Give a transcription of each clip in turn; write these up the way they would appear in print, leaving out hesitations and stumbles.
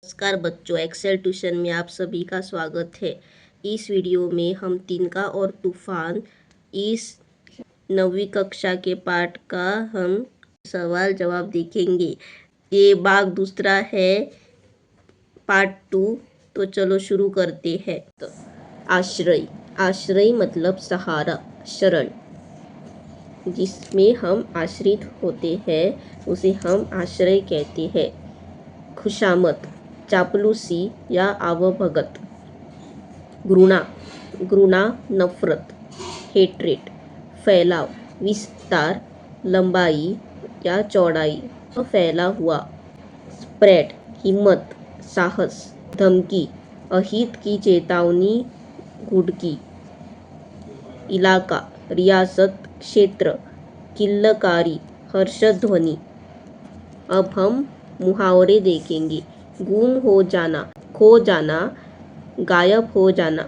नमस्कार बच्चों, Excel tuition में आप सभी का स्वागत है। इस वीडियो में हम तिनका और तूफान इस 9वीं कक्षा के पाठ का हम सवाल जवाब देखेंगे। ये भाग दूसरा है, पार्ट 2। तो चलो शुरू करते हैं। तो आश्रय, आश्रय मतलब सहारा, शरण, जिसमें हम आश्रित होते हैं उसे हम आश्रय कहते हैं। खुशामत, चापलूसी या आवभगत। घृणा, घृणा नफरत, हेट्रेट। फैलाव, विस्तार, लंबाई या चौड़ाई, फैला हुआ। स्प्रेड, हिम्मत, साहस। धमकी, अहित की चेतावनी, घुड़की। इलाका, रियासत, क्षेत्र। किल्लकारी, हर्षध्वनि। अब हम मुहावरे देखेंगे। गुम हो जाना, खो जाना, गायब हो जाना।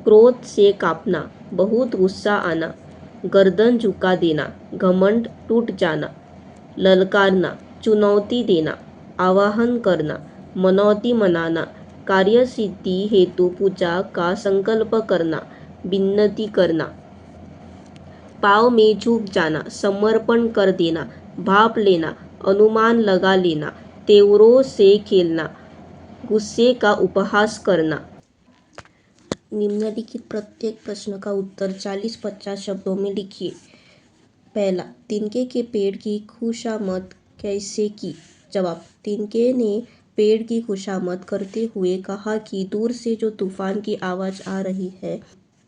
क्रोध से कांपना, बहुत गुस्सा आना। गर्दन झुका देना, घमंड टूट जाना। ललकारना, चुनौती देना, आवाहन करना, मनौती मनाना। कार्यसिद्धि हेतु पूजा का संकल्प करना, विन्नति करना। पाँव में झुक जाना, समर्पण कर देना, भाप लेना, अनुमान लगा लेना। तेवरों से खेलना, गुस्से का उपहास करना। निम्नलिखित प्रत्येक प्रश्न का उत्तर 40-50 शब्दों में लिखिए। पहला, तिनके के पेड़ की खुशामद कैसे की? जवाब, तिनके ने पेड़ की खुशामद करते हुए कहा कि दूर से जो तूफान की आवाज़ आ रही है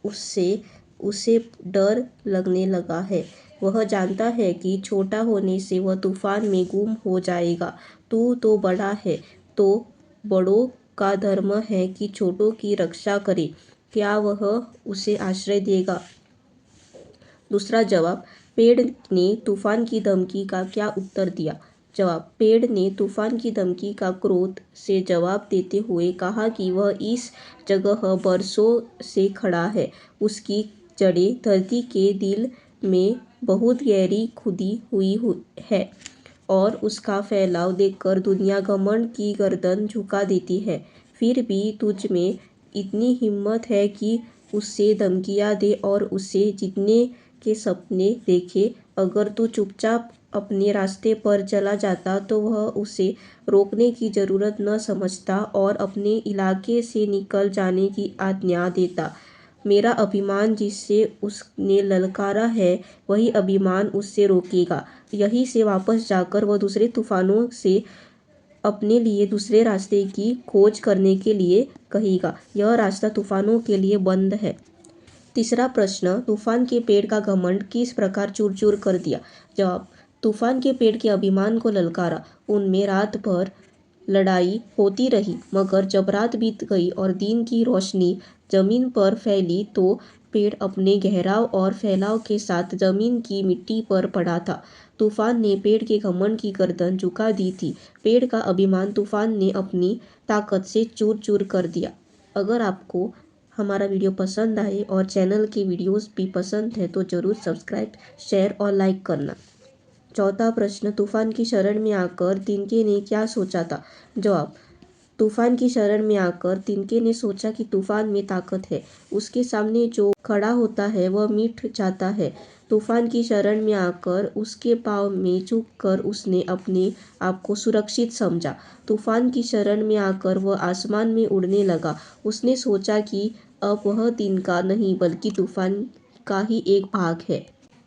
उससे उसे डर लगने लगा है। वह जानता है कि छोटा होने से वह तूफान में गुम हो जाएगा। तू तो बड़ा है, तो बड़ों का धर्म है कि छोटों की रक्षा करे। क्या वह उसे आश्रय देगा? दूसरा जवाब, पेड़ ने तूफान की धमकी का क्या उत्तर दिया? जवाब, पेड़ ने तूफान की धमकी का क्रोध से जवाब देते हुए कहा कि वह इस जगह बरसों से खड़ा है। उसकी जड़ें धरती के दिल में बहुत गहरी खुदी हुई है और उसका फैलाव देखकर दुनिया घमंड की गर्दन झुका देती है। फिर भी तुझ में इतनी हिम्मत है कि उससे धमकियाँ दे और उसे जीतने के सपने देखे। अगर तू चुपचाप अपने रास्ते पर चला जाता तो वह उसे रोकने की जरूरत न समझता और अपने इलाके से निकल जाने की आज्ञा देता। मेरा अभिमान जिससे उसने ललकारा है वही अभिमान उससे रोकेगा। यहीं से वापस जाकर वह दूसरे तूफानों से अपने लिए दूसरे रास्ते की खोज करने के लिए कहेगा। यह रास्ता तूफानों के लिए बंद है। तीसरा प्रश्न, तूफान के पेड़ का घमंड किस प्रकार चूर चूर कर दिया? जवाब, तूफान के पेड़ के अभिमान को ललकारा। उनमें रात भर लड़ाई होती रही, मगर जब रात बीत गई और दिन की रोशनी जमीन पर फैली तो पेड़ अपने गहराव और फैलाव के साथ जमीन की मिट्टी पर पड़ा था। तूफान ने पेड़ के घमंड की गर्दन झुका दी थी। पेड़ का अभिमान तूफान ने अपनी ताकत से चूर चूर कर दिया। अगर आपको हमारा वीडियो पसंद आए और चैनल की वीडियोस भी पसंद है तो ज़रूर सब्सक्राइब, शेयर और लाइक करना। चौथा प्रश्न, तूफान की शरण में आकर तिनके ने क्या सोचा था? जवाब, तूफान की शरण में आकर तिनके ने सोचा कि तूफान में ताकत है। उसके सामने जो खड़ा होता है वह मिट जाता है। तूफान की शरण में आकर उसके पाँव में झुककर उसने अपने आप को सुरक्षित समझा। तूफान की शरण में आकर वह आसमान में उड़ने लगा। उसने सोचा कि अब वह तिनका नहीं बल्कि तूफान का ही एक भाग है।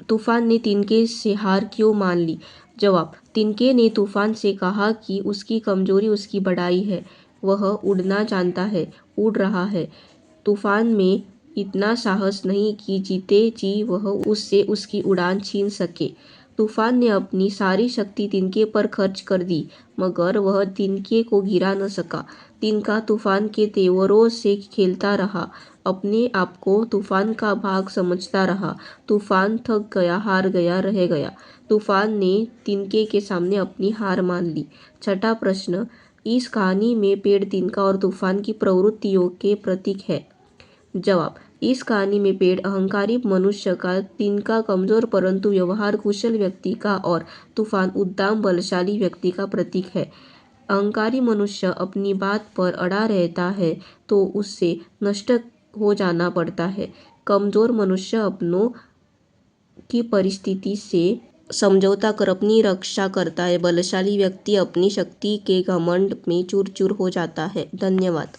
तूफान ने तिनके से हार क्यों मान ली? जवाब, तिनके ने तूफान से कहा कि उसकी कमजोरी उसकी बड़ाई है। वह उड़ना जानता है, उड़ रहा है। तूफान में इतना साहस नहीं कि जीते जी वह उससे उसकी उड़ान छीन सके। तूफान ने अपनी सारी शक्ति तिनके पर खर्च कर दी, मगर वह तिनके को गिरा न सका। तिनका तूफान के तेवरों से खेलता रहा, अपने आप को तूफान का भाग समझता रहा। तूफान थक गया, हार गया, रह गया। तूफान ने तिनके के सामने अपनी हार मान ली। छठा प्रश्न, इस कहानी में पेड़ तिनका और तूफान की प्रवृत्तियों के प्रतीक है। जवाब, इस कहानी में पेड़ अहंकारी मनुष्य का, तिनका कमजोर परंतु व्यवहार कुशल व्यक्ति का और तूफान उद्दाम बलशाली व्यक्ति का प्रतीक है। अहंकारी मनुष्य अपनी बात पर अड़ा रहता है तो उससे नष्ट हो जाना पड़ता है। कमजोर मनुष्य अपनों की परिस्थिति से समझौता कर अपनी रक्षा करता है। बलशाली व्यक्ति अपनी शक्ति के घमंड में चूर चूर हो जाता है। धन्यवाद।